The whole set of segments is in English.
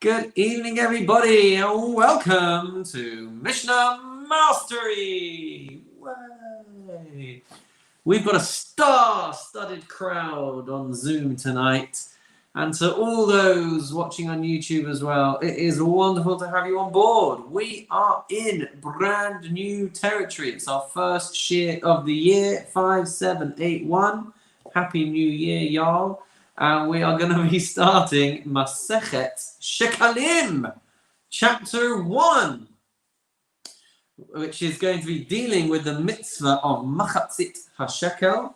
Good evening, everybody, and welcome to Mishnah Mastery. Way. We've got a star-studded crowd on Zoom tonight, and to all those watching on YouTube as well, it is wonderful to have you on board. We are in brand new territory. It's our first shir of the year, 5781. Happy New Year, y'all. And we are going to be starting Masechet Shekalim, chapter 1, which is going to be dealing with the mitzvah of Machatzit HaShekel,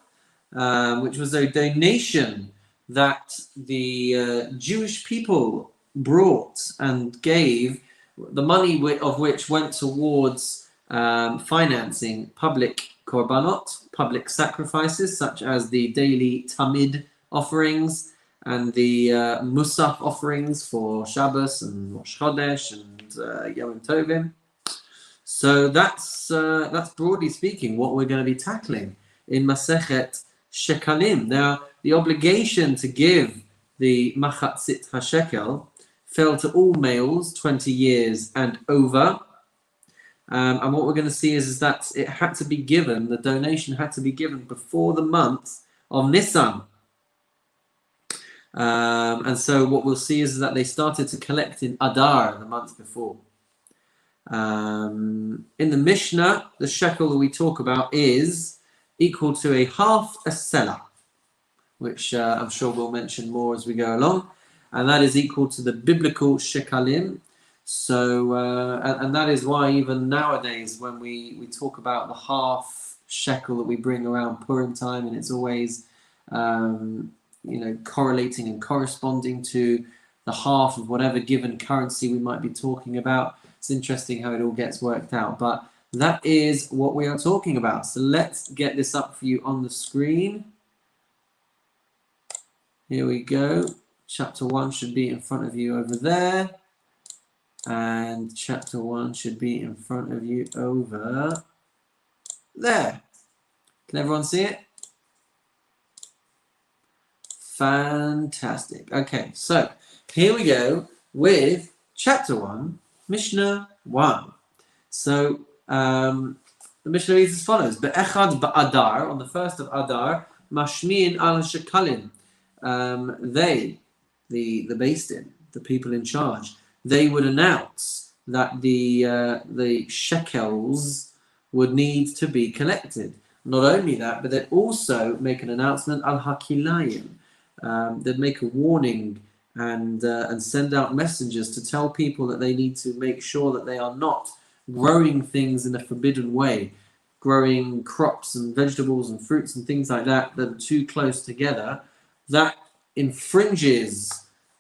which was a donation that the Jewish people brought and gave, the money of which went towards financing public korbanot, public sacrifices, such as the daily Tamid offerings and the Musaf offerings for Shabbos and Rosh Chodesh and Yom Tovim. So that's broadly speaking what we're going to be tackling in Masechet Shekalim. Now, the obligation to give the Machatzit HaShekel fell to all males 20 years and over. And what we're going to see is that it had to be given, the donation had to be given before the month of Nisan. And so what we'll see is that they started to collect in Adar the month before. In the Mishnah, the shekel that we talk about is equal to a half a selah, which I'm sure we'll mention more as we go along. And that is equal to the biblical shekalim. So, and that is why even nowadays when we talk about the half shekel that we bring around Purim time, and it's always correlating and corresponding to the half of whatever given currency we might be talking about. It's interesting how it all gets worked out, but that is what we are talking about. So let's get this up for you on the screen. Here we go. Chapter 1 should be in front of you over there. And chapter 1 should be in front of you over there. Can everyone see it? Fantastic. Okay, so here we go with chapter 1, Mishnah 1. So the Mishnah reads as follows: Be'echad ba'adar, on the first of Adar, mashmi'in al shekalim. They, the Beis Din, the people in charge, they would announce that the shekels would need to be collected. Not only that, but they'd also make an announcement al hakilayim. They'd make a warning and send out messengers to tell people that they need to make sure that they are not growing things in a forbidden way, growing crops and vegetables and fruits and things like that are too close together. That infringes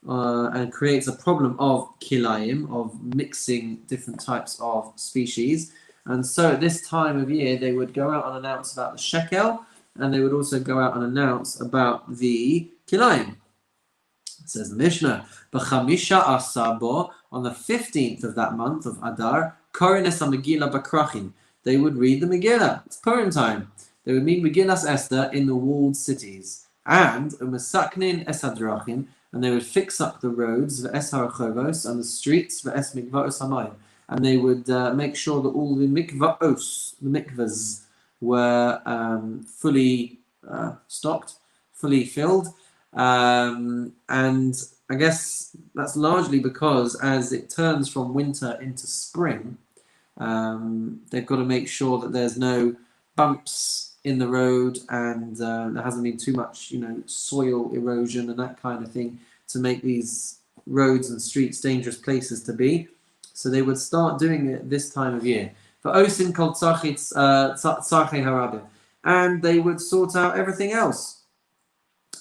and creates a problem of kilayim, of mixing different types of species. And so at this time of year, they would go out and announce about the shekel, and they would also go out and announce about the kilayim. It says the Mishnah, B'chamisha asabo, on the 15th of that month of Adar, Korines HaMegillah Bakrachin, they would read the Megillah. It's Purim time. They would meet Megillas Esther in the walled cities. And Umesaknin Es Hadrachim, and they would fix up the roads, V'es HaRachovos, and the streets, V'es Mikvaos HaMayim. And they would make sure that all the mikvaos, the mikvahs, were fully stocked, fully filled. And I guess that's largely because as it turns from winter into spring, they've got to make sure that there's no bumps in the road and there hasn't been too much, soil erosion and that kind of thing to make these roads and streets dangerous places to be. So they would start doing it this time of year. And they would sort out everything else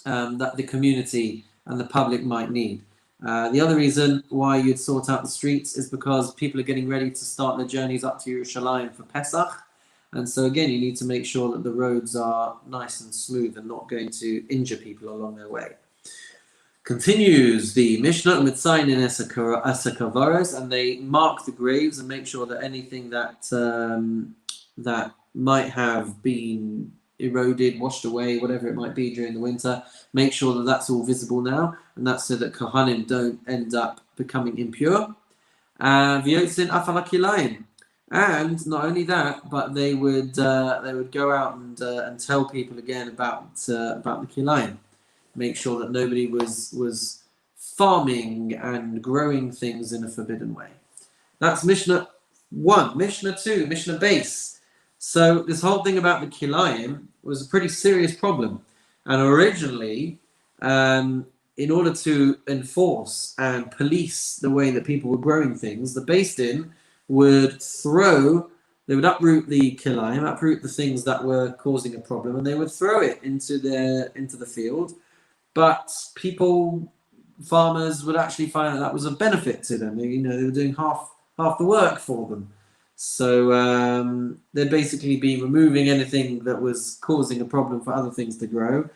that the community and the public might need. The other reason why you'd sort out the streets is because people are getting ready to start their journeys up to Yerushalayim for Pesach. And so again, you need to make sure that the roads are nice and smooth and not going to injure people along their way. Continues the Mishnah, Mitzayin in Esakavaros, and they mark the graves and make sure that anything that that might have been eroded, washed away, whatever it might be during the winter. Make sure that that's all visible now, and that's so that Kohanim don't end up becoming impure. V'yotzin afal hakilayim. And not only that, but they would go out and tell people again about the kilayim. Make sure that nobody was farming and growing things in a forbidden way. That's Mishnah 1. Mishnah 2, Mishnah base. So this whole thing about the kilayim was a pretty serious problem. And originally, in order to enforce and police the way that people were growing things, the Beis Din would uproot the kilayim, uproot the things that were causing a problem, and they would throw it into the field. But farmers would actually find that was a benefit to them. They were doing half the work for them. So they'd basically be removing anything that was causing a problem for other things to grow.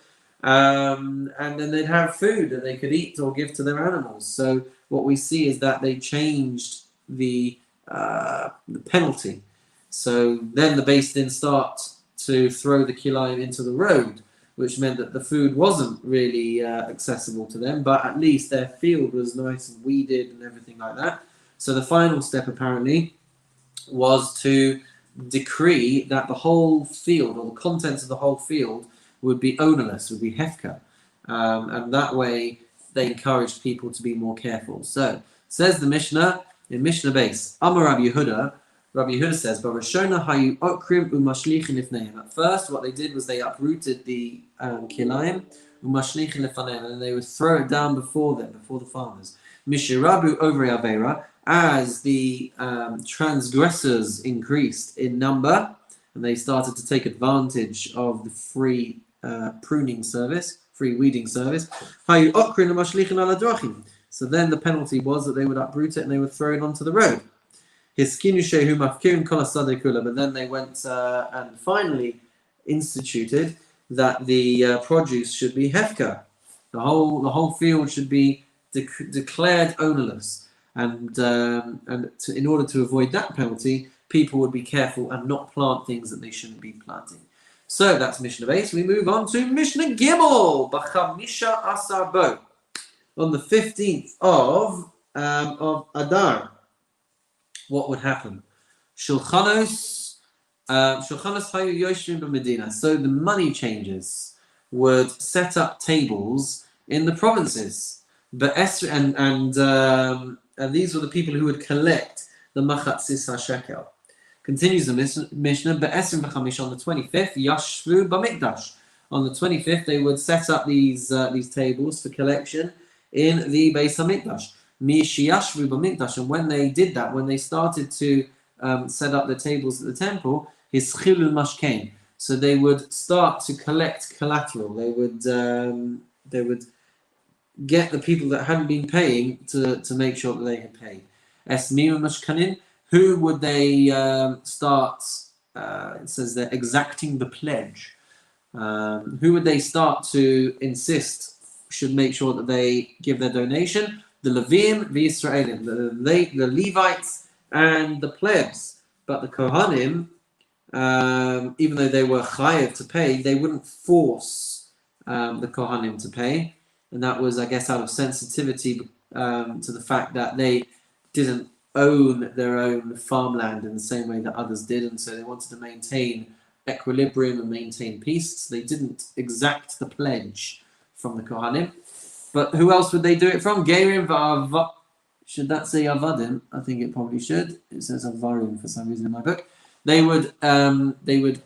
And then they'd have food that they could eat or give to their animals. So what we see is that they changed the penalty. So then the Beis Din start to throw the kilayim into the road, which meant that the food wasn't really accessible to them, but at least their field was nice and weeded and everything like that. So the final step apparently was to decree that the whole field, or the contents of the whole field, would be ownerless, would be hefker. And that way they encouraged people to be more careful. So says the Mishnah, in Mishnah base, Amar Rabbi Yehuda says, at first what they did was they uprooted the kilayim, and they would throw it down before the farmers. Mishirabu over Avera, as the transgressors increased in number, and they started to take advantage of the free pruning service, free weeding service. So then the penalty was that they would uproot it and they would throw it onto the road. But then they went and finally instituted that the produce should be hefker. The whole field should be declared ownerless, and in order to avoid that penalty, people would be careful and not plant things that they shouldn't be planting. So that's Mishnah base. We move on to Mishnah Gimel. B'chamisha asar bo, on the 15th of Adar. What would happen? Shulchanos hayu yoshvim b'Medina. So the money changers would set up tables in the provinces. And these were the people who would collect the machatzis hashekel. Continues the Mishnah, Be'esrim v'chamish, on the 25th, Yashvu b'mikdash. On the 25th, they would set up these tables for collection in the Beis HaMikdash. Mishiyashvu b'mikdash, and when they did that, when they started to set up the tables at the temple, hischilu mashkein. So they would start to collect collateral. They would get the people that hadn't been paying to make sure that they had paid. Esmiru mashkanin. Who would they start? It says they're exacting the pledge. Who would they start to insist should make sure that they give their donation? The Levim, the Israelim, the Levites, and the plebs. But the Kohanim, even though they were chayav to pay, they wouldn't force the Kohanim to pay. And that was, I guess, out of sensitivity to the fact that they didn't own their own farmland in the same way that others did, and so they wanted to maintain equilibrium and maintain peace. So they didn't exact the pledge from the Kohanim. But who else would they do it from? Gerim v'avadim. Should that say avadim? I think it probably should. It says avarim for some reason in my book. They would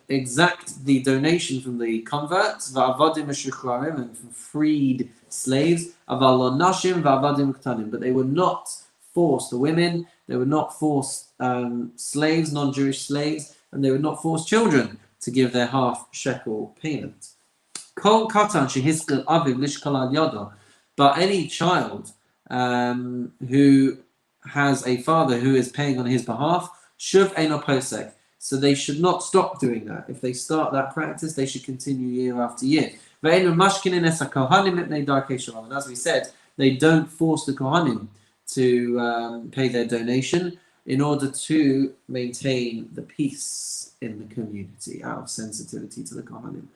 exact the donation from the converts, v'avadim meshuchrarim, and from freed slaves, aval lo nashim v'avadim ktanim. But they would not force the women, they would not force slaves, non-Jewish slaves, and they would not force children to give their half shekel payment. Kol katan shehiskel aviv lishkal al yado. But any child who has a father who is paying on his behalf, shuv eino posek. So they should not stop doing that. If they start that practice, they should continue year after year. And as we said, they don't force the Kohanim to pay their donation, in order to maintain the peace in the community out of sensitivity to the Kohanim.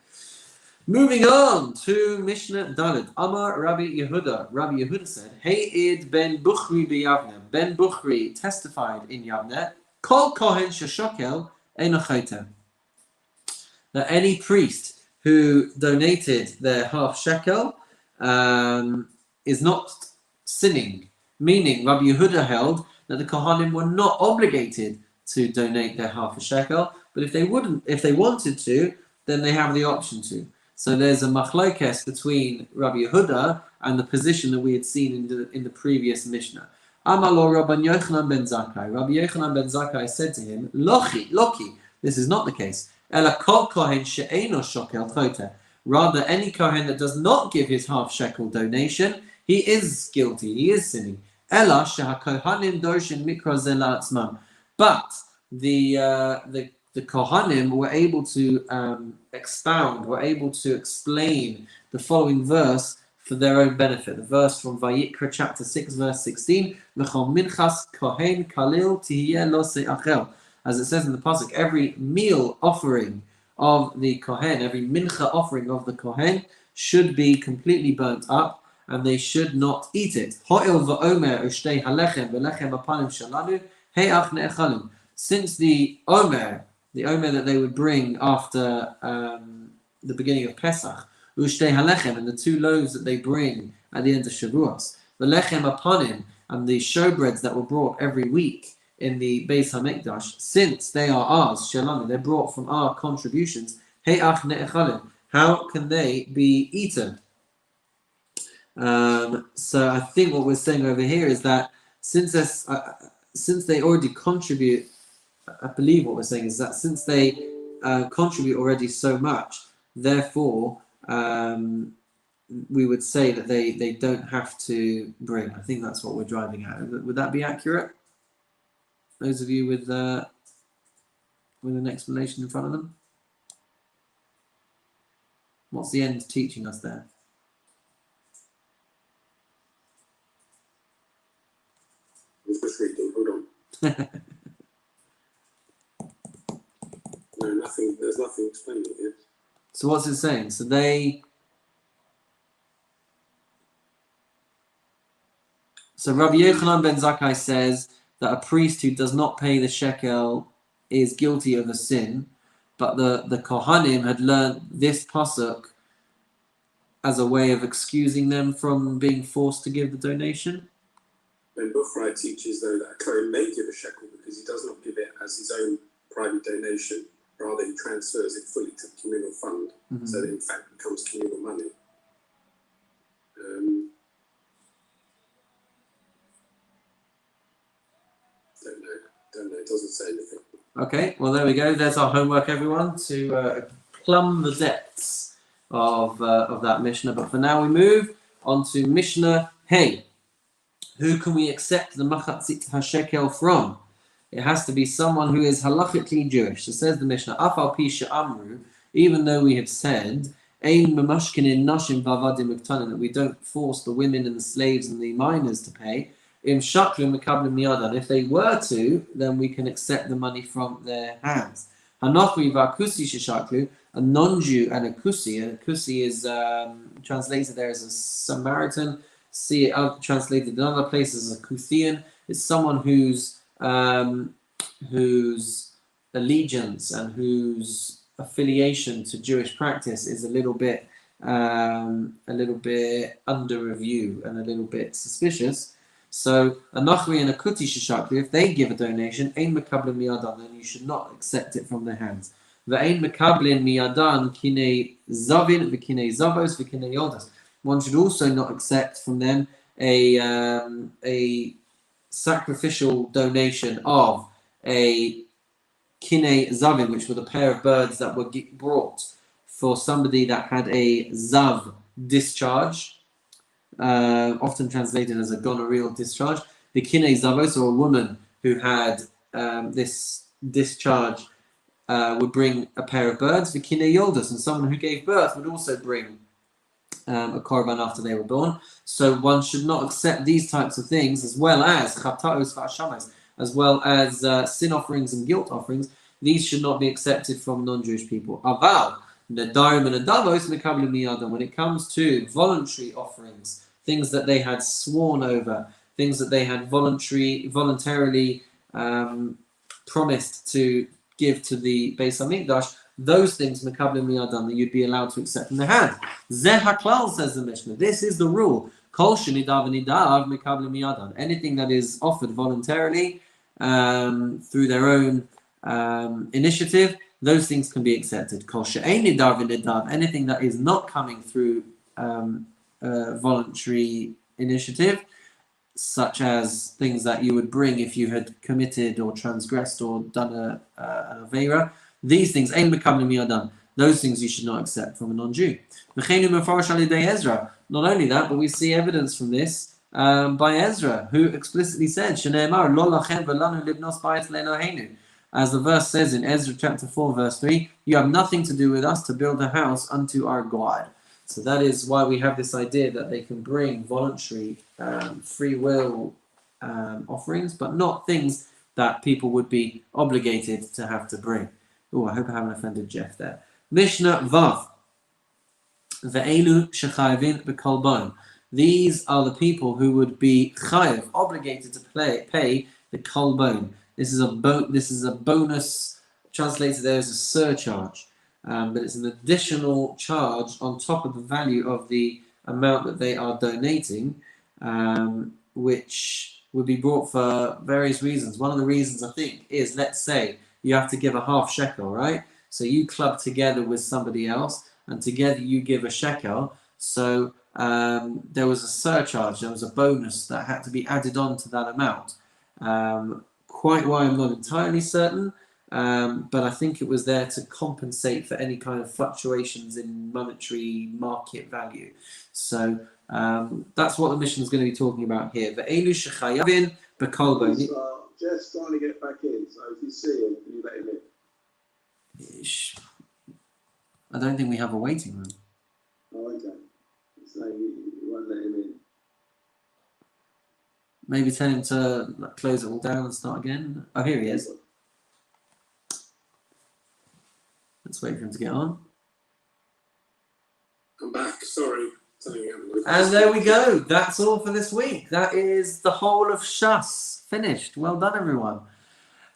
Moving on to Mishnah Dalet. Amar Rabbi Yehuda. Rabbi Yehuda said, Hayid ben Bukhri b'Yavne. Ben Bukhri testified in Yavne, Kol Kohen sheshokel eino chayte. That any priest who donated their half shekel is not sinning. Meaning, Rabbi Yehuda held that the Kohanim were not obligated to donate their half a shekel, but if they wanted to, then they have the option to. So there's a machlokes between Rabbi Yehuda and the position that we had seen in the previous Mishnah. Amalo Rabbi Yochanan ben Zakkai. Rabbi Yochanan ben Zakkai said to him, Loki, this is not the case. Ela kol kohen she'eino shokel chote. Rather, any kohen that does not give his half shekel donation, he is guilty, he is sinning. Ela she'hakohanim dorshin mikra ze la'atzmam. But the Kohanim were able to expound, were able to explain the following verse for their own benefit. The verse from Vayikra chapter 6 verse 16, L'chol minchas kohen kalil tihiyeh lo se'achel. As it says in the pasuk, every meal offering of the kohen, every mincha offering of the kohen should be completely burnt up, and they should not eat it. Ho'il va'omer ushtei halechem ve'lechem apanim shalanu he'ach ne'echalim. Since the omer that they would bring after the beginning of Pesach, Ushtei halechem, and the two loaves that they bring at the end of Shavuos, the lechem apanim, and the showbreads that were brought every week in the Beis HaMikdash, since they are ours, shalom, they're brought from our contributions, he'ach ne'echalim, how can they be eaten? So I think what we're saying over here is that since they already contribute, I believe what we're saying is that since they contribute already so much, therefore we would say that they don't have to bring. I think that's what we're driving at. Would that be accurate? Those of you with an explanation in front of them? What's the end teaching us there? I'm just reading, hold on. No, nothing. There's nothing explaining it. So what's it saying? So Rabbi Yochanan ben Zakkai says that a priest who does not pay the shekel is guilty of a sin, but the Kohanim had learned this pasuk as a way of excusing them from being forced to give the donation. Ben Bukhari teaches, though, that a Kohen may give a shekel because he does not give it as his own private donation. Rather, he transfers it fully to the communal fund, so that in fact becomes communal money. Don't know. It doesn't say anything. Okay, well there we go. There's our homework, everyone, to plumb the depths of that Mishnah. But for now, we move on to Mishnah Hey. Who can we accept the machatzit hashekel from? It has to be someone who is halachically Jewish. So says the Mishnah, Afal Pisha Amru, even though we have said, Ein mamashkinin nashim vavadim uktanin, that we don't force the women and the slaves and the minors to pay, Im shaklu mekablim miyadan, if they were to, then we can accept the money from their hands. Hanachri vakusi sheshaklu, a non-Jew and a kusi is translated there as a Samaritan. See it translated in other places as a Kuthian. It's someone whose allegiance and whose affiliation to Jewish practice is a little bit under review and a little bit suspicious. So a Nachri and a Kuti Sheshaklu, if they give a donation, Ein Mekablin Miyadan, then you should not accept it from their hands. Ve'ein Mekablin Miyadan Kinei Zavin V'Kinei Zavos V'Kinei Yodas. One should also not accept from them a sacrificial donation of a kinei zavin, which were the pair of birds that were brought for somebody that had a zav discharge, often translated as a gonorrheal discharge. The kinei zavos, or a woman who had this discharge, would bring a pair of birds. The kinei yoldas, and someone who gave birth would also bring a korban after they were born. So one should not accept these types of things, as well as chata'os v'ashamas, as well as sin offerings and guilt offerings, these should not be accepted from non-Jewish people. Aval, nedarim and nedavos mekablim miyadam. When it comes to voluntary offerings, things that they had sworn over, things that they had voluntarily promised to give to the Beis Hamikdash, those things mekablim miyadam that you'd be allowed to accept from their hand. Zeh haklal, says the Mishnah. This is the rule. Kol shenidav v'nidav mekablim miyadam. Anything that is offered voluntarily through their own initiative, those things can be accepted. Kol she'ein nidav v'nidav. Anything that is not coming through voluntary initiative, such as things that you would bring if you had committed or transgressed or done an aveira. These things, ein mekablim miyadam, those things you should not accept from a non-Jew. Not only that, but we see evidence from this by Ezra, who explicitly said, Shneimar, lo lachem v'lanu libnos bayis le'eloheinu. As the verse says in Ezra chapter 4, verse 3, you have nothing to do with us to build a house unto our God. So that is why we have this idea that they can bring voluntary, free will offerings, but not things that people would be obligated to have to bring. Oh, I hope I haven't offended Jeff there. Mishnah Vav. Ve'elu shechayavin b'kolbon. These are the people who would be chayav, obligated to pay the kolbon. This is a bonus, translated there as a surcharge. But it's an additional charge on top of the value of the amount that they are donating, which would be brought for various reasons. One of the reasons, I think, is, let's say you have to give a half shekel, right? So you club together with somebody else, and together you give a shekel. So there was a surcharge, there was a bonus that had to be added on to that amount. Quite why I'm not entirely certain. But I think it was there to compensate for any kind of fluctuations in monetary market value. So that's what the Mishnah is going to be talking about here. Ve'elu shechayavin b'kolbon. Jeff's trying to get back in, so if you see him, can you let him in? I don't think we have a waiting room. Oh, okay. So you won't let him in. Maybe tell him to close it all down and start again. Oh, here he is. Let's wait for him to get on. I'm back, sorry. And there we go. That's all for this week. That is the whole of Shas finished. Well done, everyone.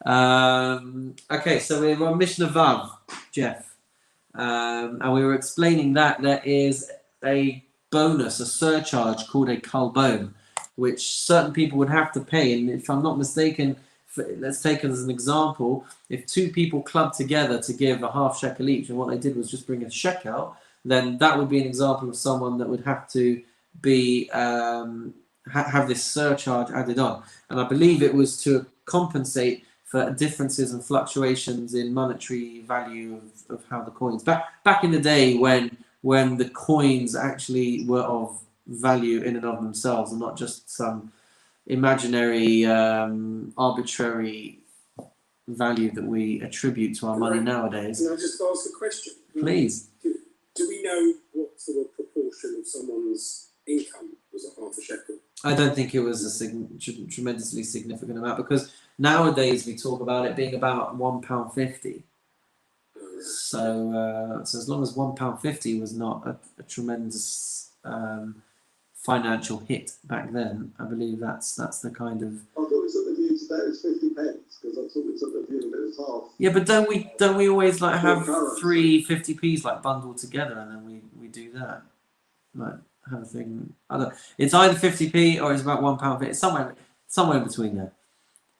Okay, so we're on Mishnah Vav, Jeff. And we were explaining that there is a bonus, a surcharge called a kalbon, which certain people would have to pay. And if I'm not mistaken, let's take it as an example. If two people clubbed together to give a half shekel each, and what they did was just bring a shekel, then that would be an example of someone that would have to be have this surcharge added on. And I believe it was to compensate for differences and fluctuations in monetary value of how the coins back in the day when the coins actually were of value in and of themselves and not just some imaginary arbitrary value that we attribute to our money nowadays. Can I just ask a question? Please. Do we know what sort of proportion of someone's income was a half a shekel? I don't think it was a tremendously significant amount, because nowadays we talk about it being about £1.50. So as long as £1.50 was not a tremendous financial hit back then, I believe that's the kind of. I thought we took the view today it was 50 pence, because I thought we took the view that it was half. Yeah, but don't we always like have 3 50p's like bundled together, and then we do that, like have a thing. It's either 50p or it's about £1.50. It's somewhere in between there.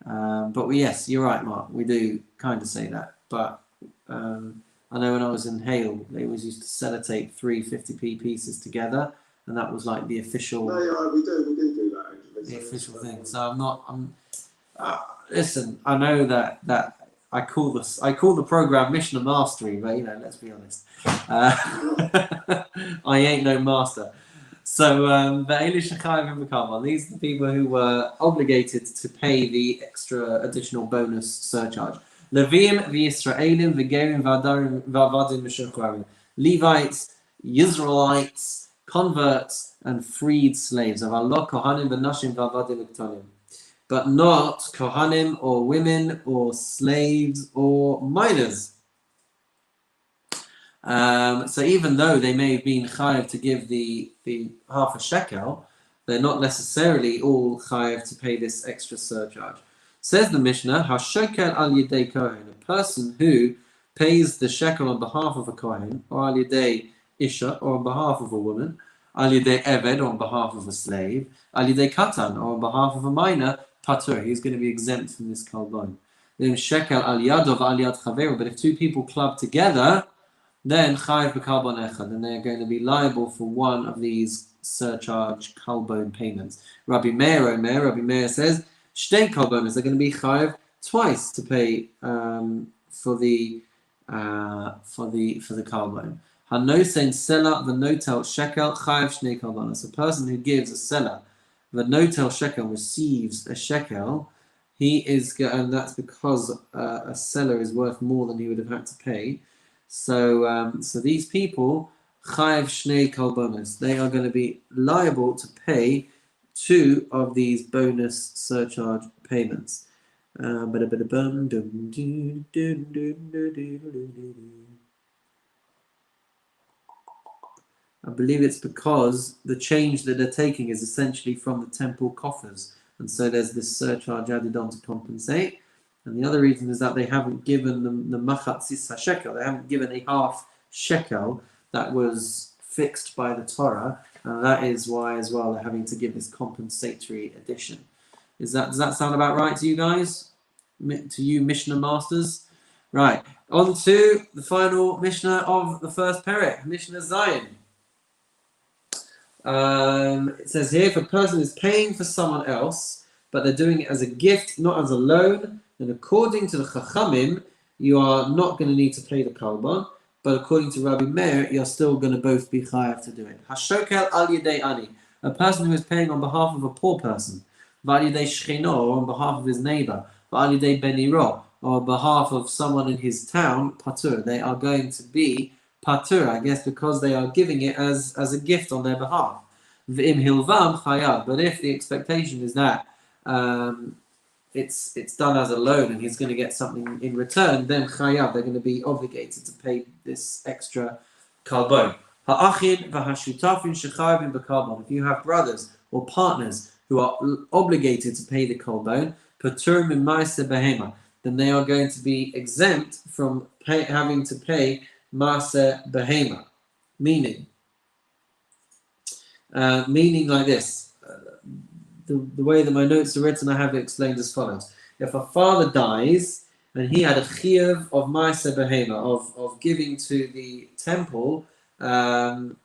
But yes, you're right, Mark. We do kind of say that, but I know when I was in Hale, they always used to sellotape 3 50p pieces together, and that was like the official. No, yeah, we do that actually. The official thing. So listen, I know that I call the program Mishnah Mastery, but let's be honest, I ain't no master. So these are the people who were obligated to pay the extra additional bonus surcharge. Levim v'Yisraelim v'Gerim v'Avadim v'Shechvarim. Levites, Israelites, converts, and freed slaves. Of Allah Kohanim v'Nashim v'Avadim v'Ktonim. but not kohanim or women or slaves or minors. So even though they may have been chayav to give the half a shekel, they're not necessarily all chayav to pay this extra surcharge. Says the Mishnah, Hashokel al yedei kohen, a person who pays the shekel on behalf of a kohen, or al yedei isha, or on behalf of a woman, al yedei eved, or on behalf of a slave, al yedei katan, or on behalf of a minor, patur, he's going to be exempt from this kalbon. Then shekel al yadov al yad chaveru, but if two people club together, then chayav b'kalbon echad, and they're going to be liable for one of these surcharge kalbon payments. Rabbi Meir says, shtei kalbonos, they're going to be chayav twice to pay for the kalbon. Hanosen seller v'notel shekel chayav shnei kalbonos. A person who gives a seller v'notel shekel receives a shekel. He is, and that's because a seller is worth more than he would have had to pay. So these people chayav shnei kalbonos, they are going to be liable to pay two of these bonus surcharge payments. I believe it's because the change that they're taking is essentially from the temple coffers, and so there's this surcharge added on to compensate. And the other reason is that they haven't given the machatzis shekel, they haven't given a half shekel that was fixed by the Torah, and that is why as well they're having to give this compensatory addition. Does that sound about right to you guys? To you Mishnah masters? Right, on to the final Mishnah of the first perek, Mishnah Zion. It says here, if a person is paying for someone else, but they're doing it as a gift, not as a loan, then according to the Chachamim, you are not going to need to pay the kalban, but according to Rabbi Meir, you're still going to both be chayav to do it. Hashokel al yedei ani, a person who is paying on behalf of a poor person, v'al yedei shchino, or on behalf of his neighbor, v'al yedei beniro, or on behalf of someone in his town, patur, they are going to be patur, I guess, because they are giving it as a gift on their behalf. V'im hilvam chayav, but if the expectation is that it's done as a loan and he's going to get something in return, then chayav, they're going to be obligated to pay this extra kalbon. Ha'achin v'hashutafin shechayavim b'kalbon. If you have brothers or partners who are obligated to pay the kalbon, patur min ma'aseh behema, then they are going to be exempt from having to pay ma'aseh behema. Meaning like this. The way that my notes are written, I have it explained as follows. If a father dies and he had a chiyuv of ma'aseh behema, of giving to the temple part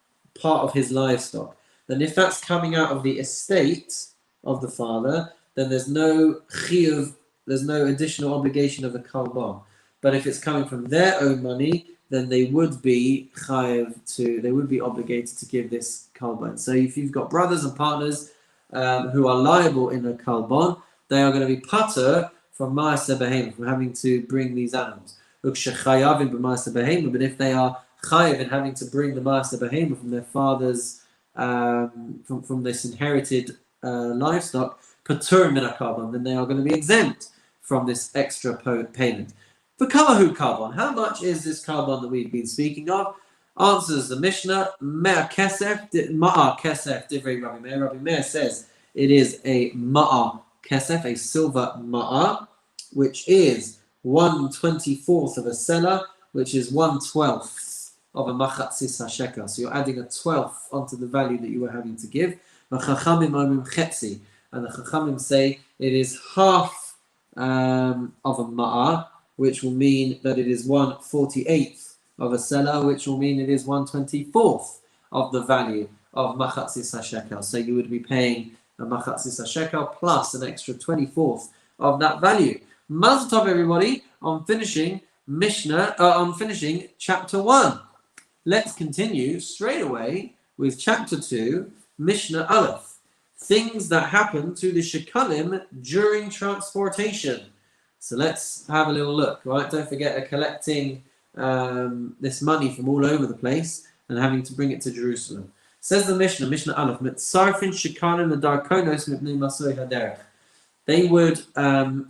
of his livestock, then if that's coming out of the estate of the father, then there's no chiyuv, there's no additional obligation of a kalban. But if it's coming from their own money, then they would be chayav they would be obligated to give this kalban. So if you've got brothers and partners who are liable in a kalbon, they are going to be pater from ma'aseh behema, from having to bring these animals. But if they are chayav in having to bring the ma'aseh behema from their father's, from this inherited livestock, pater min kalbon, then they are going to be exempt from this extra payment. For kamahu kalbon, how much is this kalbon that we've been speaking of? Answers the Mishnah, ma'a kesef divrei Rabbi Meir. Rabbi Meir says it is a ma'a kesef, a silver ma'a, which is 1/24 of a seller, which is 1/12 of a machatzis shekel. So you're adding a 12th onto the value that you were having to give. And the Chachamim say it is half of a ma'a, which will mean that it is 1/48 of a seller, which will mean it is 1/24 of the value of machatzis shekel. So you would be paying a machatzis shekel plus an extra 24th of that value. Mazel tov, everybody, on finishing Mishnah, on finishing chapter 1. Let's continue straight away with chapter 2, Mishnah Aleph. Things that happen to the Shekalim during transportation. So let's have a little look, right? Don't forget, they're collecting this money from all over the place and having to bring it to Jerusalem. Says the Mishnah Aleph, Mitzarfin Shekalim Darkonos Mipnei Masoi Haderech. they would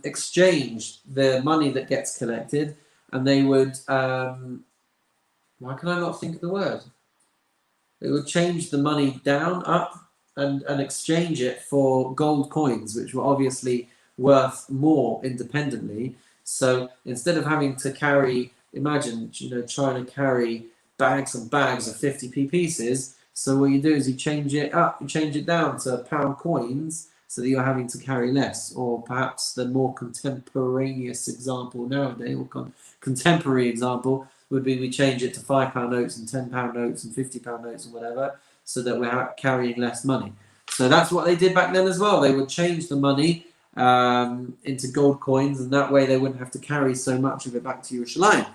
exchange the money that gets collected, and they would why can I not think of the word? They would change the money down, up, and exchange it for gold coins, which were obviously worth more independently. So instead of having to carry, imagine, trying to carry bags and bags of 50p pieces. So what you do is you change it up, you change it down to pound coins, so that you're having to carry less. Or perhaps the more contemporaneous example nowadays, or contemporary example, would be we change it to £5 notes and £10 notes and £50 notes and whatever, so that we're carrying less money. So that's what they did back then as well. They would change the money into gold coins, and that way they wouldn't have to carry so much of it back to Yerushalayim.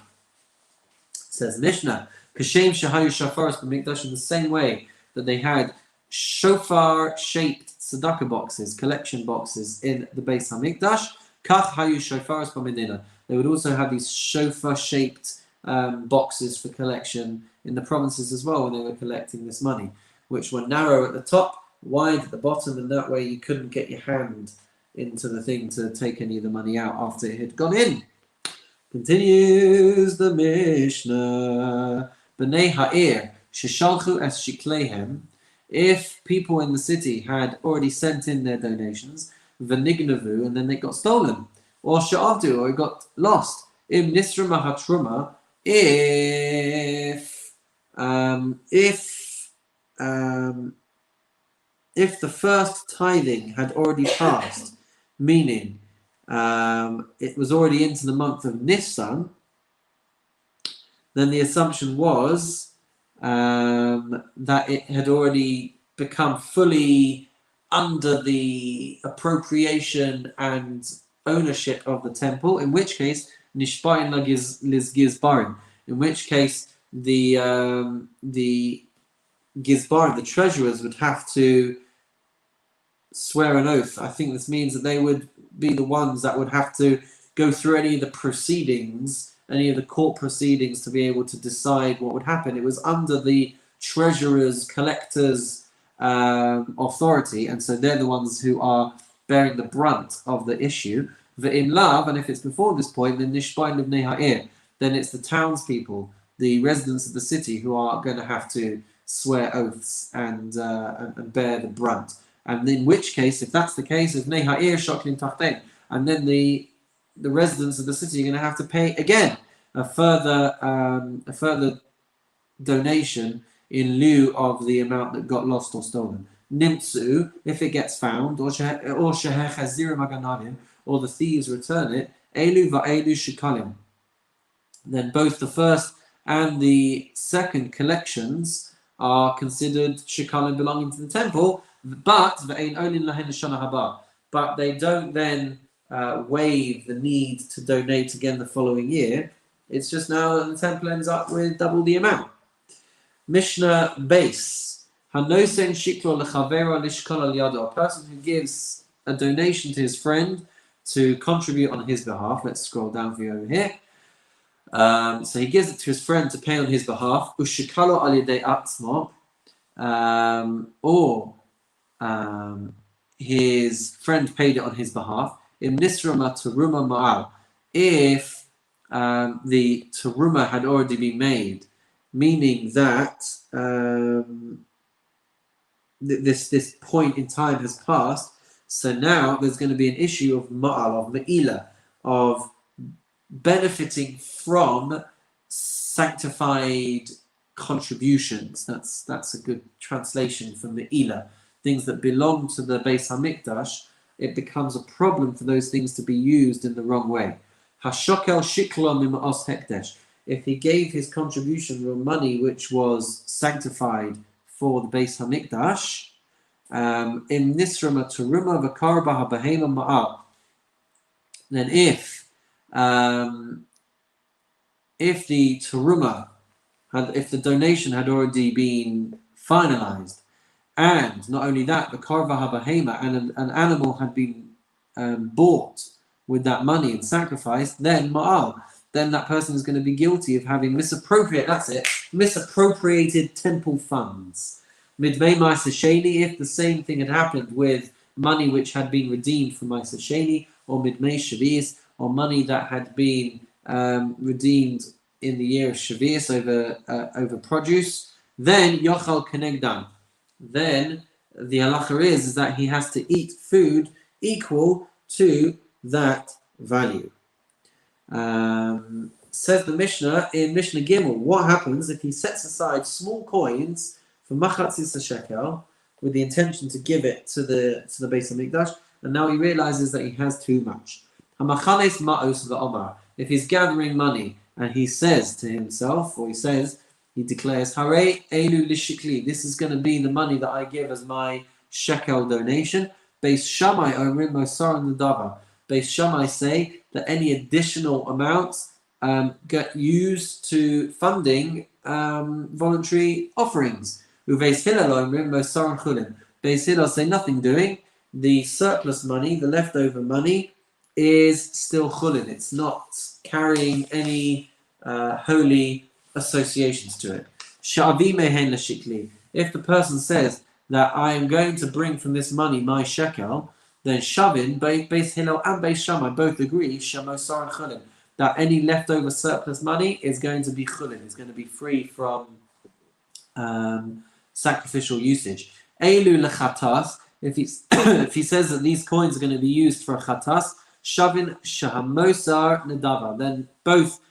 Says Mishnah, Kashem Shahayu Shafaras B'Mikdash, in the same way that they had shofar-shaped tzedakah boxes, collection boxes in the Beis HaMikdash, Kach Hayu Shofaras B'Medina. They would also have these shofar-shaped boxes for collection in the provinces as well when they were collecting this money, which were narrow at the top, wide at the bottom, and that way you couldn't get your hand into the thing to take any of the money out after it had gone in. Continues the Mishnah. B'nei ha'ir sheshalchu es shikleihem. If people in the city had already sent in their donations, v'nignavu, and then they got stolen, or she'avdu, or it got lost. Im nisra mahatruma, if the first tithing had already passed, meaning it was already into the month of Nisan, then the assumption was that it had already become fully under the appropriation and ownership of the temple, in which case Nishbain Gizbarim, in which case the Gizbarim, the treasurers, would have to swear an oath. I think this means that they would be the ones that would have to go through any of the proceedings, any of the court proceedings, to be able to decide what would happen. It was under the treasurers, collectors' authority, and so they're the ones who are bearing the brunt of the issue. In love, and if it's before this point, then Nishbain Livnei Ha'ir, then it's the townspeople, the residents of the city, who are going to have to swear oaths and bear the brunt. And in which case, if that's the case, if Bnei Ha'ir Shoklim Tachten, and then the residents of the city are going to have to pay again a further donation in lieu of the amount that got lost or stolen. Nimtsu, if it gets found, or Shehech Hazir Maganavim, or the thieves return it, Elu va'elu Shekalim. Then both the first and the second collections are considered Shekalim belonging to the temple, but they don't then waive the need to donate again the following year. It's just now that the temple ends up with double the amount. Mishnah base. Hanosen shiklo lechavera lishkol al yado. A person who gives a donation to his friend to contribute on his behalf. Let's scroll down for you over here. So he gives it to his friend to pay on his behalf. Ushikalo al yadei atzmo. Or his friend paid it on his behalf. Im nisrama teruma ma'al. If the teruma had already been made, meaning that this point in time has passed, so now there's going to be an issue of ma'al, of ma'ila, of benefiting from sanctified contributions. That's a good translation from ma'ila. Things that belong to the Beis HaMikdash, it becomes a problem for those things to be used in the wrong way. Hashokel shiklo mima'os hekdesh. If he gave his contribution of money which was sanctified for the Beis HaMikdash, im nisrama teruma v'karba ha'behema ma'al. Then if the teruma, if the donation had already been finalized, and not only that, the karva ha'behema, and an animal had been bought with that money and sacrificed, then ma'al, then that person is going to be guilty of having misappropriated temple funds. Midvei ma'aseh sheni, if the same thing had happened with money which had been redeemed from Ma'aser Sheni, or Midmei Shavios, or money that had been redeemed in the year of Shavios over produce, then Yochal Kenegdan. Then the halacha is that he has to eat food equal to that value. Says the Mishnah in Mishnah Gimel, what happens if he sets aside small coins for machatzis a shekel with the intention to give it to the Beis Hamikdash, and now he realizes that he has too much. Hamachales ma'os v'omar. If he's gathering money and he says to himself, or he declares, Hare elu lishikli, this is going to be the money that I give as my shekel donation. Beis Shammai omrim mosar nadavar. Beis Shammai say that any additional amounts get used to funding voluntary offerings. Uveis Hillel omrim mosar chulin. Beis Hillel say nothing doing. The surplus money, the leftover money, is still chulin. It's not carrying any holy associations to it. Sha'avi mehen lashikli. If the person says that I am going to bring from this money my shekel, then Shavin, Beis Hillel and Beis Shammai both agree Shamosar and Chulin, that any leftover surplus money is going to be Chulin, is going to be free from sacrificial usage. Elu lechatas, if he says that these coins are going to be used for a chatas, Shavin Shahamosar Nadava, then both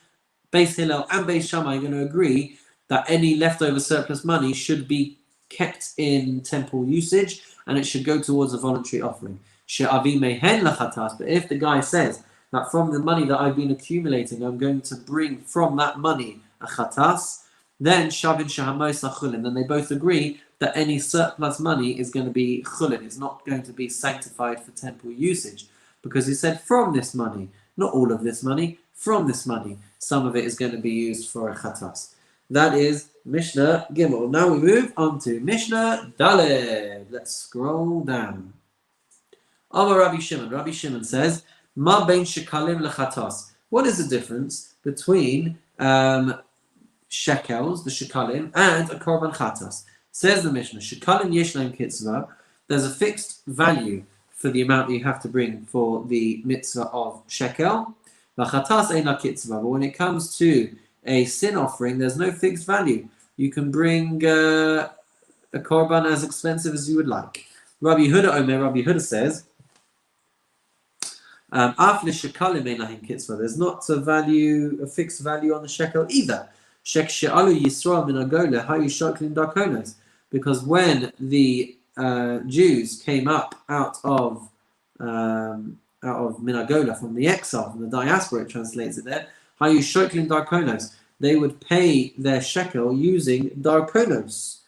Beis Hillel and Beis Shammai are going to agree that any leftover surplus money should be kept in temple usage and it should go towards a voluntary offering. She'avi mehen lachatas, but if the guy says that from the money that I've been accumulating, I'm going to bring from that money a chatas, then Shavin Shahamosa Chulin, then they both agree that any surplus money is going to be Chulin, it's not going to be sanctified for temple usage, because he said from this money, not all of this money, from this money, some of it is going to be used for a chatas. That is Mishnah Gimel. Now we move on to Mishnah Daled. Let's scroll down. Amar Rabbi Shimon. Rabbi Shimon says, Ma bein shekalim lechatas. What is the difference between shekels, the shekalim, and a korban chatas? Says the Mishnah, shekalim yesh lahem kitzvah. There's a fixed value for the amount that you have to bring for the mitzvah of shekel. Vachatas ein la kitzvah. But when it comes to a sin offering, there's no fixed value. You can bring a korban as expensive as you would like. Rabbi Yehuda says, there's not a fixed value on the shekel either. Because when the Jews came up out of Minagola, from the exile, from the diaspora, it translates it there, they would pay their shekel using darkonos.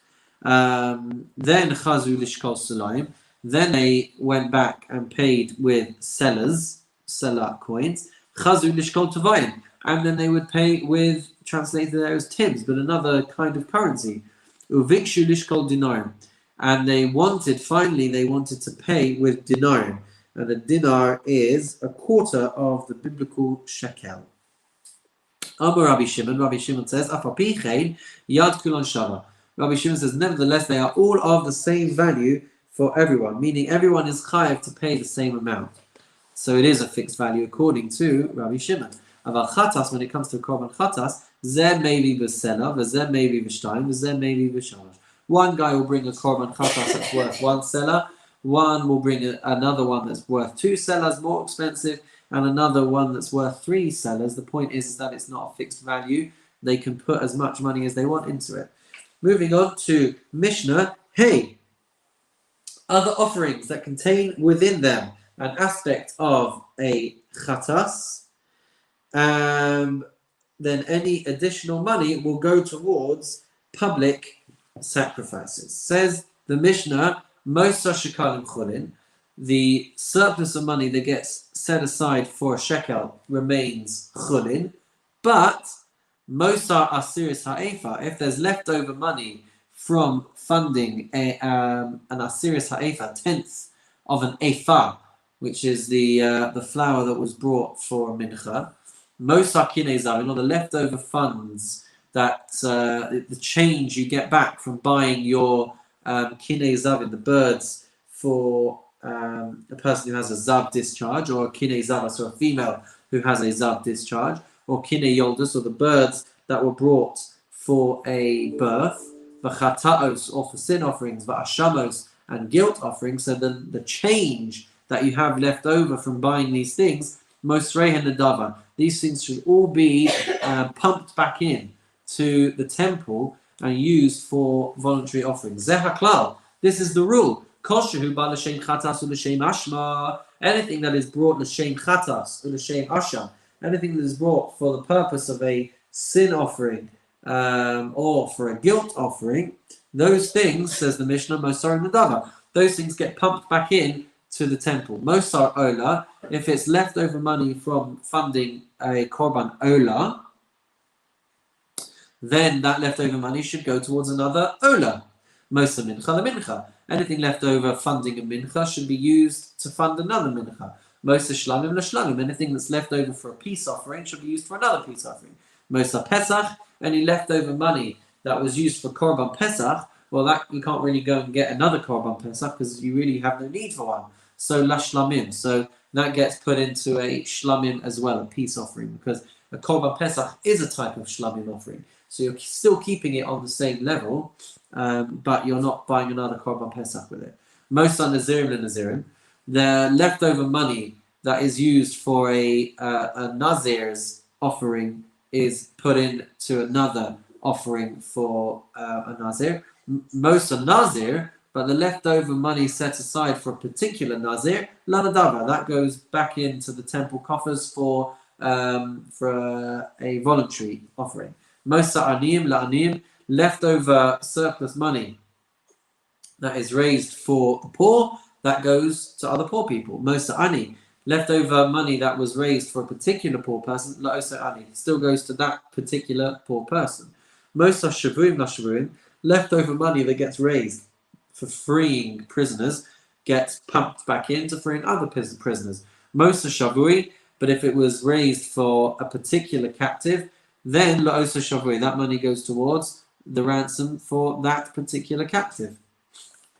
Then chazu lishkol sulaim. Then they went back and paid with seller coins. Chazu lishkol tavayim. And then they would pay with, translated there as tibs, but another kind of currency. Uvikshu lishkol dinarim. And they wanted to pay with dinarim. And a dinar is a quarter of the biblical shekel. Amar Rabbi Shimon says, Afapi chein yad kulon shava. Rabbi Shimon says, nevertheless, they are all of the same value for everyone, meaning everyone is chayav to pay the same amount. So it is a fixed value according to Rabbi Shimon. Aval chatas, when it comes to korban chatas, zeh maybe b'sela, v'zeh maybe b'shtayim, v'zeh maybe b'shalosh. One guy will bring a korban chatas that's worth one selah, one will bring another one that's worth 2 sellers, more expensive, and another one that's worth 3 sellers. The point is that it's not a fixed value. They can put as much money as they want into it. Moving on to Mishnah, hey, other offerings that contain within them an aspect of a chatas, then any additional money will go towards public sacrifices. Says the Mishnah, Mosa Shekalim Chulin, the surplus of money that gets set aside for a shekel remains chulin, but Mosa Asiris Ha'efa, if there's leftover money from funding an Asiris Ha'efa, 10th of an ephah, which is the flour that was brought for mincha, Mosa Kinei Zavin, or the leftover funds that the change you get back from buying your Kinei Zavin, the birds for a person who has a zav discharge, or a kine zavas, or a female who has a zav discharge, or kine yoldus, or the birds that were brought for a birth, v'chataos, or for sin offerings, v'ashamos, and guilt offerings. So then the change that you have left over from buying these things, mosrehen nedava, these things should all be pumped back in to the temple and used for voluntary offerings. Zehaklal, this is the rule. Koshehu ba l'shem chatas u'l'shem ashma. Anything that is brought l'shem chatas u'l'shem asham, anything that is brought for the purpose of a sin offering or for a guilt offering, those things, says the Mishnah, Mosar Nadava, those things get pumped back in to the temple. Mosar Ola, if it's leftover money from funding a Korban Ola, then that leftover money should go towards another Ola. Mosa Mincha la Mincha. Anything left over funding a Mincha should be used to fund another Mincha. Mosa Shlamim la Shlamim. Anything that's left over for a peace offering should be used for another peace offering. Mosa Pesach. Any leftover money that was used for Korban Pesach, well, that you can't really go and get another Korban Pesach because you really have no need for one. So la Shlamim. So that gets put into a Shlamim as well, a peace offering, because a Korban Pesach is a type of Shlamim offering. So you're still keeping it on the same level, but you're not buying another Korban Pesach with it. Most are Nazirim and Nazirim. The leftover money that is used for a Nazir's offering is put into another offering for a Nazir. Most are Nazir, but the leftover money set aside for a particular Nazir, Lanadava, that goes back into the temple coffers for a voluntary offering. Most Aniyim, La'aniyim, leftover surplus money that is raised for the poor, that goes to other poor people. Most Ani, leftover money that was raised for a particular poor person, La'osa Ani, still goes to that particular poor person. Most Shavuim, Lashavuim, leftover money that gets raised for freeing prisoners gets pumped back into freeing other prisoners. Most Shavui, but if it was raised for a particular captive, then La'osa Shavui, that money goes towards the ransom for that particular captive.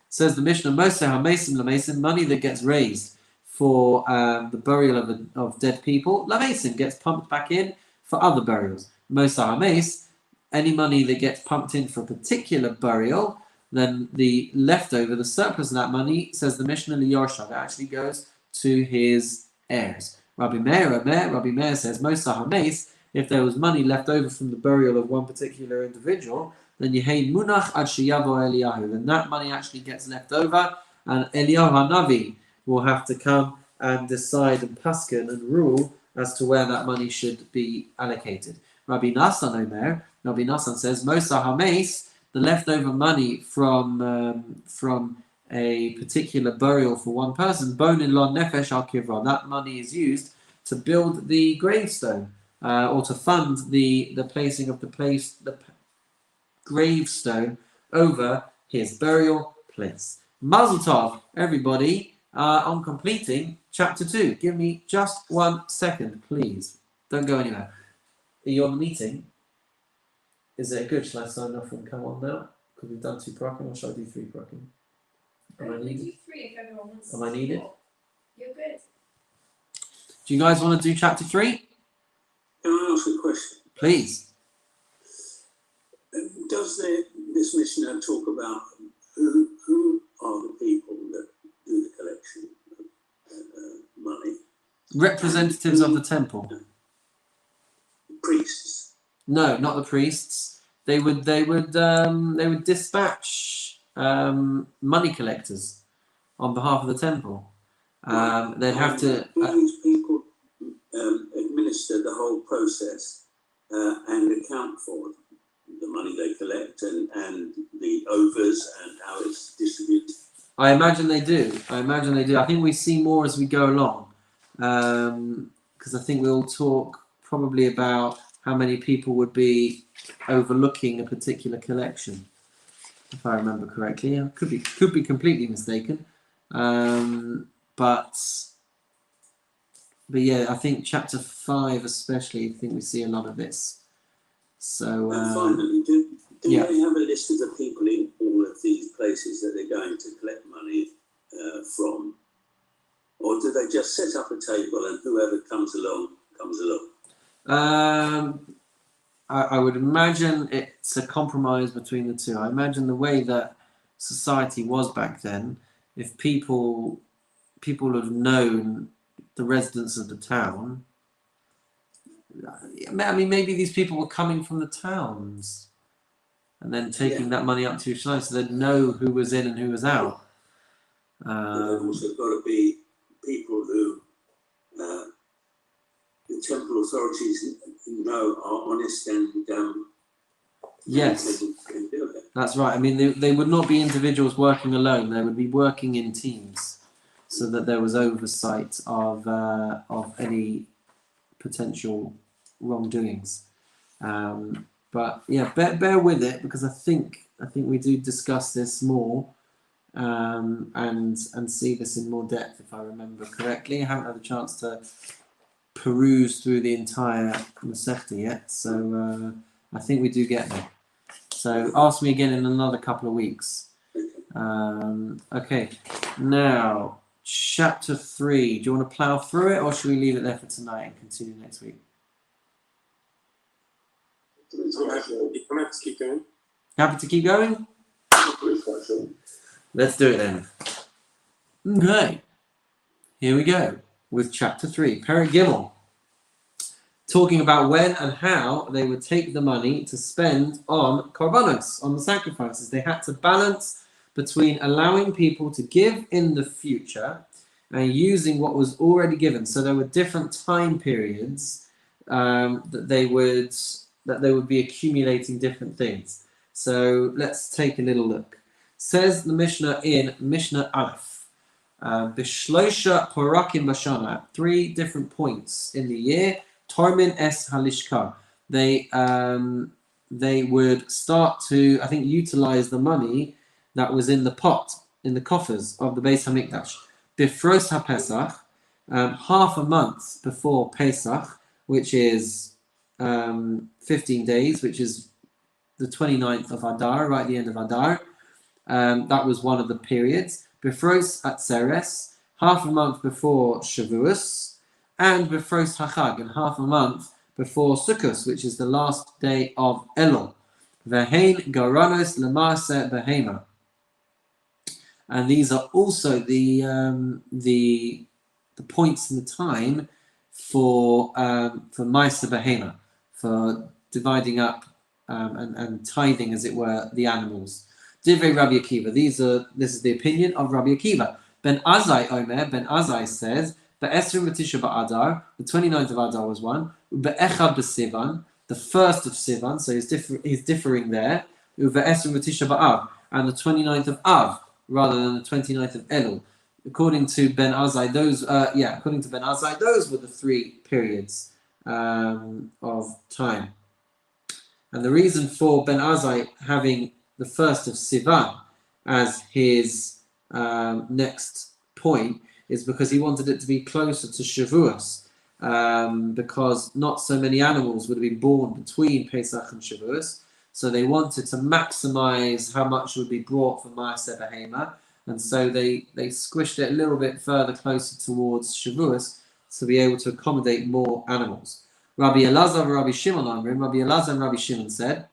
Says the Mishnah, Moseh HaMesim LaMesim, money that gets raised for the burial of dead people, LaMesim gets pumped back in for other burials. Moseh HaMes, any money that gets pumped in for a particular burial, then the leftover, the surplus of that money, says the Mishnah, Liyorshav, it actually goes to his heirs. Rabbi Meir says, Moseh HaMes, if there was money left over from the burial of one particular individual, then Yehein Munach ad Sheyavo Eliyahu, then that money actually gets left over, and Eliyahu HaNavi will have to come and decide and paskin and rule as to where that money should be allocated. Rabbi Nassan says, Moseh HaMes, the leftover money from a particular burial for one person, Bonin Lo Nefesh Al Kivron, that money is used to build the gravestone. Or to fund the placing of the gravestone over his burial place. Mazel tov, everybody, on completing chapter 2. Give me just 1 second, please. Don't go anywhere. Are you on the meeting? Is it good? Shall I sign off and come on now? Because we've done 2 prakim, or shall I do 3 prakim? Am I needed? Do 3 if everyone wants. Am I needed? You're good. Do you guys want to do chapter 3? Can I ask a question? Please. Does this Mishnah talk about who are the people that do the collection of money? Representatives of the temple. Priests. No, not the priests. They would dispatch money collectors on behalf of the temple. They'd have to. These people administer the whole process and account for the money they collect and the overs and how it's distributed. I imagine they do. I think we see more as we go along, because I think we'll talk probably about how many people would be overlooking a particular collection, if I remember correctly. I could be completely mistaken, but yeah, I think chapter 5 especially, I think we see a lot of this. So and finally, do yeah. they have a list of the people in all of these places that they're going to collect money from Or do they just set up a table and whoever comes along, comes along? I would imagine it's a compromise between the two. I imagine the way that society was back then, if people have known the residents of the town, I mean, maybe these people were coming from the towns and then taking that money up to Yerushalayim so they'd know who was in and who was out. There's also got to be people who the temple authorities know are honest and yes, can do it. that's right. I mean, they would not be individuals working alone. They would be working in teams, so that there was oversight of any potential wrongdoings. But yeah, bear with it, because I think we do discuss this more and see this in more depth, if I remember correctly. I haven't had a chance to peruse through the entire Masechta yet, so I think we do get there. So ask me again in another couple of weeks. Okay, now chapter 3. Do you want to plough through it, or should we leave it there for tonight and continue next week? I'm happy to keep going. Happy to keep going? Let's do it then. Okay, here we go with chapter 3, Perek Gimel, talking about when and how they would take the money to spend on korbanos, on the sacrifices. They had to balance between allowing people to give in the future and using what was already given. So there were different time periods that they would be accumulating different things. So let's take a little look. Says the Mishnah in Mishnah Aleph, Bishlosha Porakim Bashana, 3 different points in the year. Tormin es halishka. They would start to, I think, utilize the money that was in the pot, in the coffers of the Beis Hamikdash. Bifros HaPesach, half a month before Pesach, which is 15 days, which is the 29th of Adar, right at the end of Adar. That was one of the periods. Bifros Atzeres, half a month before Shavuos, and Bifros HaChag, and half a month before Sukkot, which is the last day of Elul. Vehein Garanos Lemase Behema. And these are also the points in the time for Maisa Behema, for dividing up and tithing, as it were, the animals. Divrei Rabbi Akiva. This is the opinion of Rabbi Akiva. Ben Azai Omer. Ben Azai says, Be'esrim v'tisha ba'adar. The 29th of Adar was one. Be'echad b'sivan. The 1st of Sivan. So he's differing there. Be'esrim v'tisha ba'av. And the 29th of Av, rather than the 29th of Elul. According to Ben Azai, those were the 3 periods of time. And the reason for Ben Azai having the 1st of Sivan as his next point is because he wanted it to be closer to Shavuos, because not so many animals would have been born between Pesach and Shavuos, so they wanted to maximize how much would be brought for Maaseh Behema, and so they squished it a little bit further closer towards Shavuos to be able to accommodate more animals. Rabbi Elazar and Rabbi Shimon Rabbi Elazar and Rabbi Shimon said,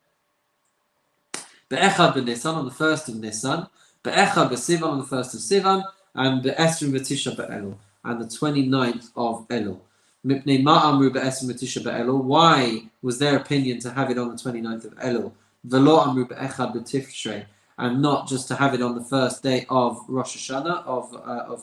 Be'echad b'Nisan, on the 1st of Nisan, Be'echad b'Sivan, on the 1st of Sivan, and Be'esrim v'Tisha be'Elul, and the 29th of Elul. Mipnei ma'amru be'esrim v'Tisha be'Elul. Why was their opinion to have it on the 29th of Elul? V'lo amru be'echad b'Tishrei, and not just to have it on the 1st day of Rosh Hashanah, of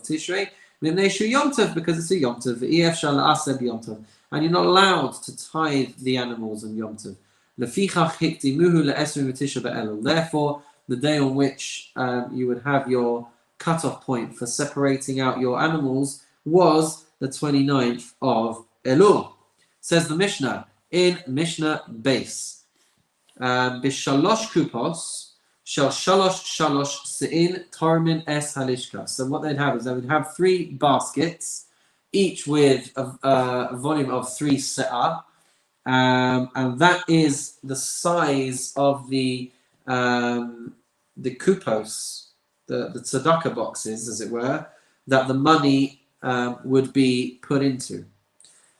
Tishrei? Mipnei shu Yom Tov, because it's a Yom Tov. V'ef shal la'aseh b'Yom Tov, and you're not allowed to tithe the animals on Yom Tov. Lefichach hiktimuhu le'esrim v'Tisha be'Elul. Therefore, the day on which you would have your cut-off point for separating out your animals was the 29th of Elul. Says the Mishnah in Mishnah Beis, B'shalosh kupos shall shalosh se'in tarmin es halishka. So what they'd have is they would have 3 baskets, each with a volume of 3 se'ah, and that is the size of the kupos, the tzedakah boxes, as it were, that the money would be put into.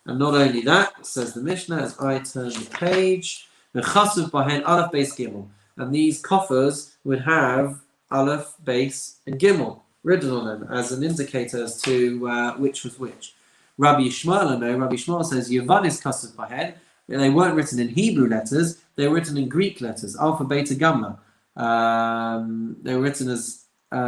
And not only that, says the Mishnah, as I turn the page, the chasuv bahen aleph beis gimel, and these coffers would have aleph, base, and gimel written on them as an indicator as to which was which. Rabbi Yishmael says Yavanis chasuv bahen. They weren't written in Hebrew letters; they were written in Greek letters, alpha, beta, gamma. They were written as they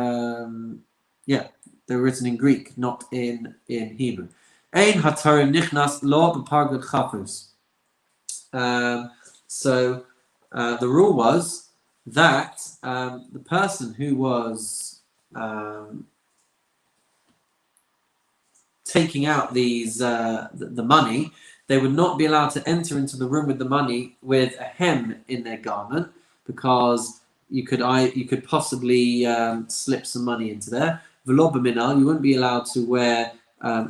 were written in Greek, not in Hebrew. Ein hatarim nichnas lo b'pargud chafus. So the rule was that the person who was taking out these the money, they would not be allowed to enter into the room with the money with a hem in their garment, because you could possibly slip some money into there. V'lo b'minal, you wouldn't be allowed to wear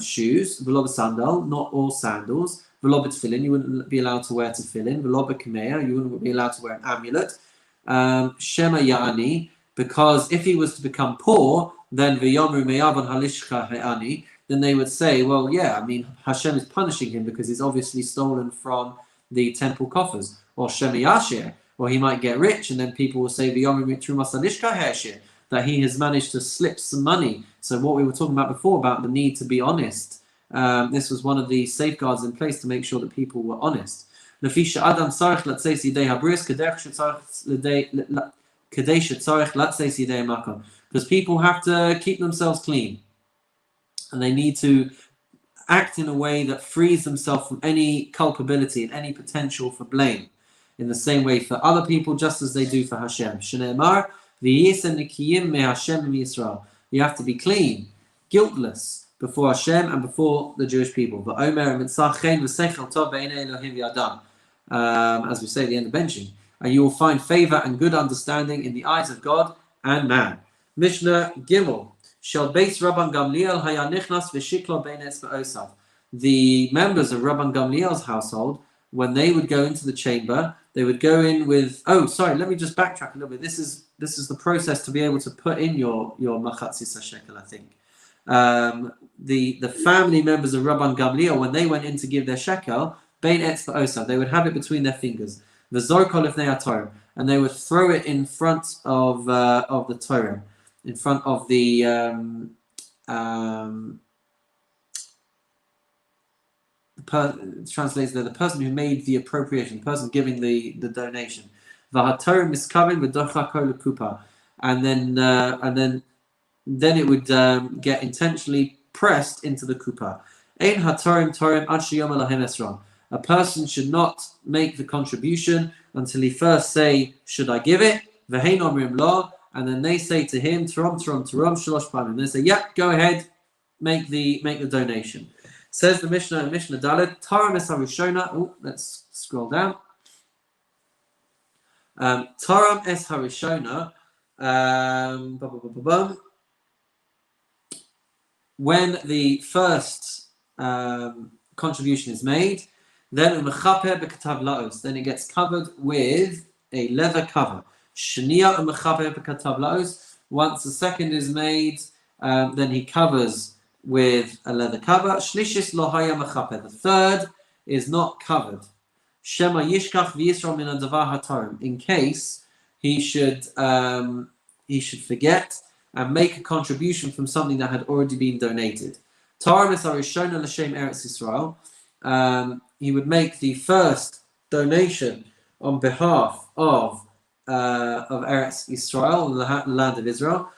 shoes. V'lo b'sandal, not all sandals. V'lo b'tefillin, you wouldn't be allowed to wear tefillin. V'lo b'kameya, you wouldn't be allowed to wear an amulet. Shema ya'ani, because if he was to become poor, then v'yomru me'avon halishcha he'ani, then they would say, well, yeah, I mean, Hashem is punishing him because he's obviously stolen from the temple coffers. Or Shema yashir, or he might get rich, and then people will say v'yomru mitrumas halishcha he'ashir, that he has managed to slip some money. So what we were talking about before, about the need to be honest, this was one of the safeguards in place to make sure that people were honest. Because people have to keep themselves clean, and they need to act in a way that frees themselves from any culpability and any potential for blame, in the same way for other people, just as they do for Hashem. Shneimar, you have to be clean, guiltless before Hashem and before the Jewish people. As we say at the end of benching, and you will find favor and good understanding in the eyes of God and man. Mishnah Gimel. The members of Rabban Gamliel's household, when they would go into the chamber, they would go in with. Oh, sorry. Let me just backtrack a little bit. This is the process to be able to put in your machatzis shekel. I think the family members of Rabban Gamliel, when they went in to give their shekel, bein etzba osav, they would have it between their fingers. V'zorko lifnei haTorah, and they would throw it in front of the Torah, in front of the translates there, the person who made the appropriation, the person giving the donation. V'haTorah miskavin v'dochako lekupa, and then it would get intentionally pressed into the kupa. Ein hatorim torim ad sheyom elahem esron. A person should not make the contribution until he first say, should I give it? V'hein omrim lo, and then they say to him, Tarom, shalosh panim. And they say, yep, go ahead, make the donation. Says the Mishnah in Mishnah Dalet, Taram es harishona. Oh, let's scroll down. Taram es harishona. When the first contribution is made, then then it gets covered with a leather cover. Once the second is made, then he covers with a leather cover. The third is not covered. In case he should forget and make a contribution from something that had already been donated. He would make the first donation on behalf of Eretz Yisrael, the land of Israel,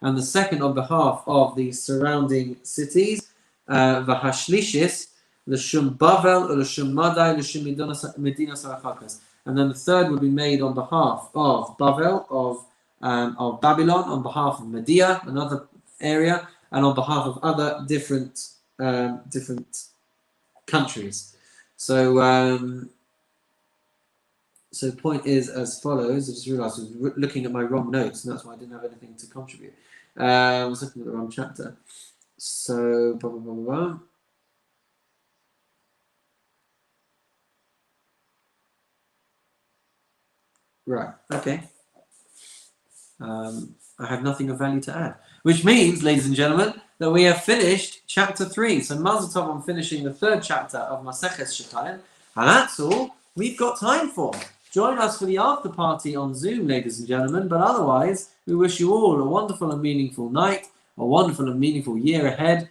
and the second on behalf of the surrounding cities, and then the third would be made on behalf of Bavel, of Babylon, on behalf of Media, another area, and on behalf of other different countries. So the point is as follows. I just realised I was looking at my wrong notes, and that's why I didn't have anything to contribute. I was looking at the wrong chapter. So blah, blah, blah, blah. Right. Okay. I have nothing of value to add. Which means, ladies and gentlemen, that we have finished chapter 3. So Mazel Tov on finishing the 3rd chapter of Maseches Shekalim. And that's all we've got time for. Join us for the after party on Zoom, ladies and gentlemen. But otherwise, we wish you all a wonderful and meaningful night, a wonderful and meaningful year ahead.